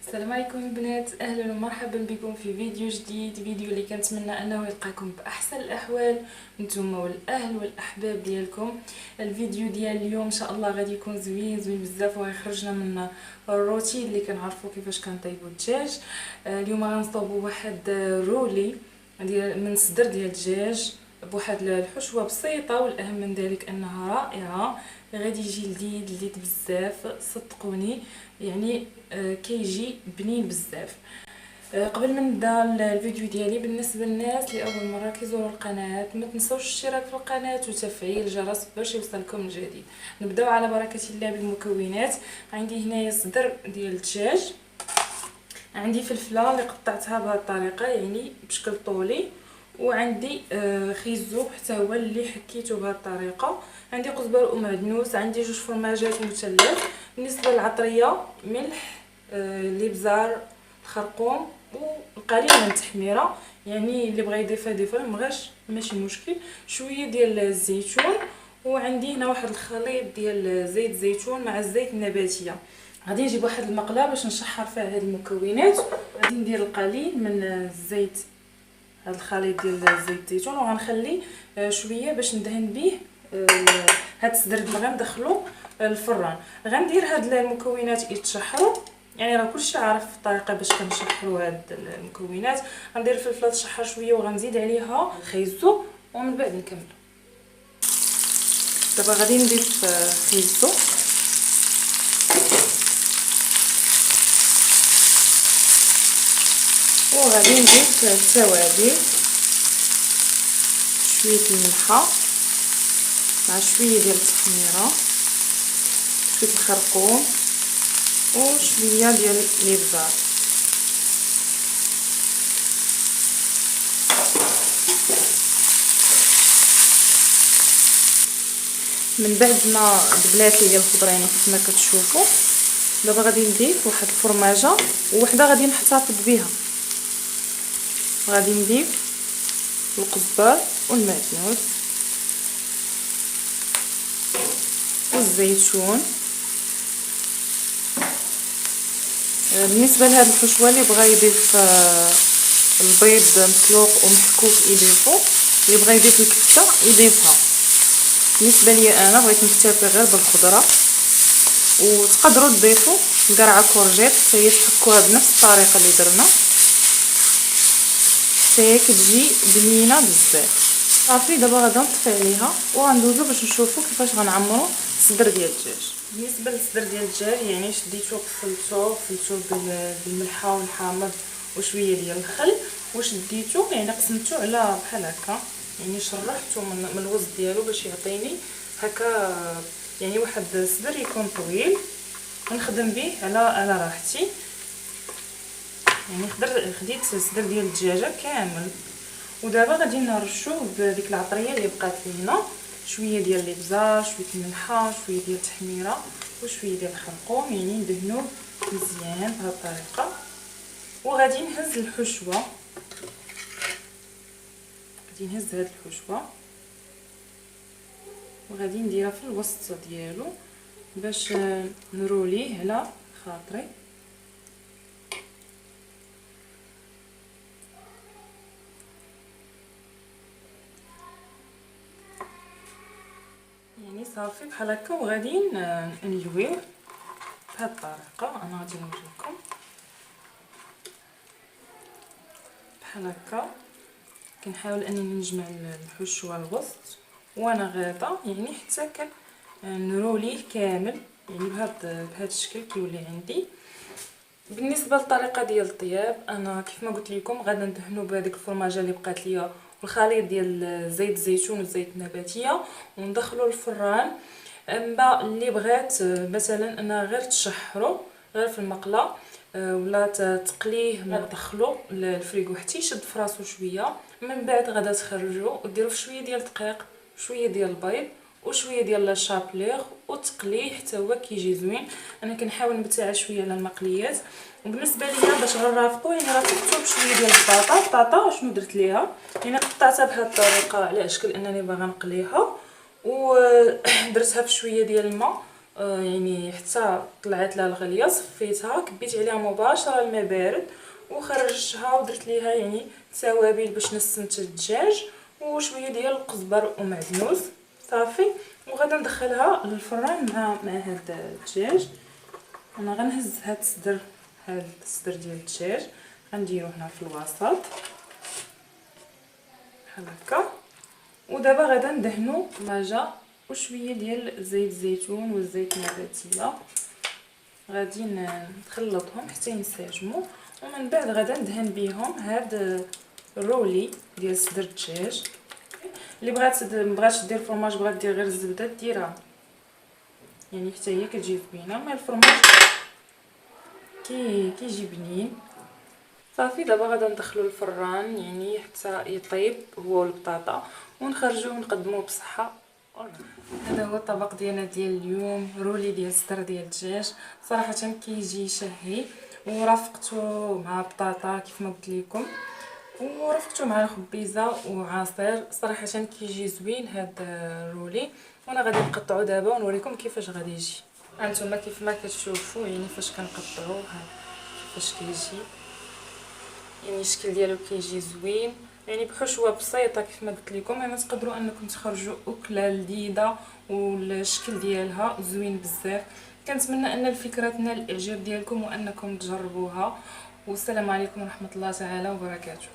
السلام عليكم البنات، اهلا ومرحبا بكم في فيديو جديد. فيديو اللي كنتمنى انه يلقاكم باحسن الاحوال نتوما والاهل والاحباب ديالكم. الفيديو ديال اليوم ان شاء الله غادي يكون زوين بزاف وغيخرجنا من الروتين اللي كنعرفوا كيفاش كنطيبوا الدجاج. اليوم غنصاوبوا واحد رولي ديال من صدر ديال الدجاج بواحد الحشوه بسيطه، والاهم من ذلك انها رائعه. غادي يجي لذيذ بزاف، صدقوني يعني كيجي بنين بزاف. قبل ما نبدا الفيديو ديالي، بالنسبه للناس اللي اول مره كيزوروا القناه ما تنسوش الاشتراك في القناه وتفعيل الجرس باش يوصلكم الجديد. نبداو على بركه الله بالمكونات. عندي هنايا صدر ديال الدجاج، عندي فلفله اللي قطعتها بهذه الطريقه يعني بشكل طولي، وعندي خيزو حتى هو اللي حكيته بهذه الطريقه، عندي قزبر ومعدنوس، عندي جوج فرماجات مثلث. بالنسبه للعطريه ملح، الابزار، الخرقوم والقليل من التحميره، يعني اللي بغى يضيفها يضيفها، مبغاش ماشي مشكل. شويه ديال الزيتون، وعندي هنا واحد الخليط ديال زيت الزيتون مع الزيت النباتيه. غادي نجيب واحد المقله باش نشحر فيها هاد المكونات. غادي ندير القليل من الزيت، هاد الخليط ديال زيت الزيتون، وغنخلي شويه باش ندهن به هاد الصدر اللي غندخلو الفران. غندير هاد المكونات يتشحروا، يعني راه كلشي عارف الطريقه باش كنشحروا هاد المكونات. غندير الفلفله تشحر شويه وغنزيد عليها الخيزو ومن بعد نكمل. دابا غادي نضيف خيزو وغادي نضيف التوابل، شويه الملحه مع شويه ديال التحميره، شويه الخرقوم وشويه ديال الابزار. من بعد ما دبلات ليا الخضره يعني كيف ما كتشوفوا، دابا غادي نضيف واحد الفرماجه وحده غادي نحتفظ بها. غادي نضيف القزبر والمعدنوس والزيتون. بالنسبه لهاد الحشوه اللي بغى يضيف البيض مسلوق ومحكوك يضيفو، اللي بغى يضيف الكفته يضيفها. بالنسبه لي انا بغيت نكتفي غير بالخضره، وتقدروا تضيفوا قرعه كورجيت حتى هي تحكوها بنفس الطريقه اللي درنا، حتى هي كتجي بنينه بزاف. صافي دابا غادا نطفي عليها وغندوزو باش نشوفوا كيفاش غنعمروا الصدر ديال الدجاج. بالنسبه للصدر ديال الدجاج يعني شديتو قفلتو بالملحه والحامض وشويه ديال الخل، وشديتو يعني قسمتو على بحال هكا، يعني شرحته من الوسط ديالو باش يعطيني هكا يعني واحد الصدر يكون طويل ونخدم به على راحتي. يعني خديت الصدر ديال الدجاجه كامل، ودابا غادي نرشو بديك العطريه اللي بقات لينا، شويه ديال الابزار، شويه الملحه، شويه ديال التحميره وشويه ديال الخرقوم، يعني ندهنوه مزيان بهذه الطريقه. وغادي نهز الحشوه، غادي نهز هاد الحشوه وغادي نديرها في الوسط ديالو باش نروليه على خاطري. يعني صافي بحال هكا، وغادي نلويوه بهاد الطريقه. انا غادي نوريكم بحال هكا، كنحاول انني نجمع الحشوه الوسط وانا غاده يعني حتى نروليه كامل، يعني بهذا الشكل كيولي عندي. بالنسبه للطريقه ديال الطياب، انا كيف ما قلت لكم غادا ندهنوا بهذيك الفرماجه اللي بقات ليا والخليط ديال زيت الزيتون والزيت النباتيه وندخلوا الفران. اما اللي بغات مثلا انا غير تشحرو غير في المقله ولا تقليه ما تدخلو الفريغو حتى يشد فراسو شويه، من بعد غادا تخرجوا وديروا في شويه ديال الدقيق، شويه ديال البيض وشويه ديال لاشابليغ وتقليه حتى هو كيجي زوين. انا كنحاول نبتعد شويه على المقليات. وبالنسبه ليا باش غنرافقو يعني رافقته بشويه ديال البطاطا شنو درت ليها، يعني قطعتها بهذه الطريقه على اشكال انني باغا نقليها، ودرتها بشويه ديال الماء يعني حتى طلعت لها الغليه، صفيتها كبيت عليها مباشره الماء بارد وخرجتها ودرت ليها يعني توابل باش نسنت الدجاج وشويه ديال القزبر ومعدنوس صافي. وغادا ندخلها للفران مع هاد الدجاج. انا غنهز هاد الصدر ديال الدجاج غنديرو هنا في الوسط بحال هكا. ودابا غادا ندهنو طماجه وشويه ديال زيت الزيتون والزيت النباتيه، غادي نخلطهم حتى ينسجموا. ومن بعد غادا ندهن بيهم هاد الرولي ديال صدر الدجاج. اللي مبغاتش دير فرماج بغات دير غير الزبده ديرها، يعني حتى هي كتجي زوينه. ما الفرماج كيجي بنين صافي. دابا غادا ندخلو الفران يعني حتى يطيب هو والبطاطا ونخرجوه ونقدموه بصحه. هذا هو الطبق ديالنا ديال اليوم، رولي ديال الصدر ديال الدجاج. صراحه كيجي شهي ورافقته مع بطاطا كيف ما قلت لكم، ورافقته مع خبيزه وعصير. صراحه كيجي زوين هذا الرولي. وانا غادي نقطعو دابا ونوريكم كيفاش غادي يجي. هانتوما كيف ما كتشوفوا يعني فاش كنقطعوه كيفاش كيجي، يعني الشكل ديالو كيجي زوين، يعني بحشوه بسيطه كيف ما قلت لكم. يعني تقدروا انكم تخرجوا اكله لذيذه والشكل ديالها زوين بزاف. كنتمنى ان الفكره تنال الاعجاب ديالكم وانكم تجربوها. والسلام عليكم ورحمه الله تعالى وبركاته.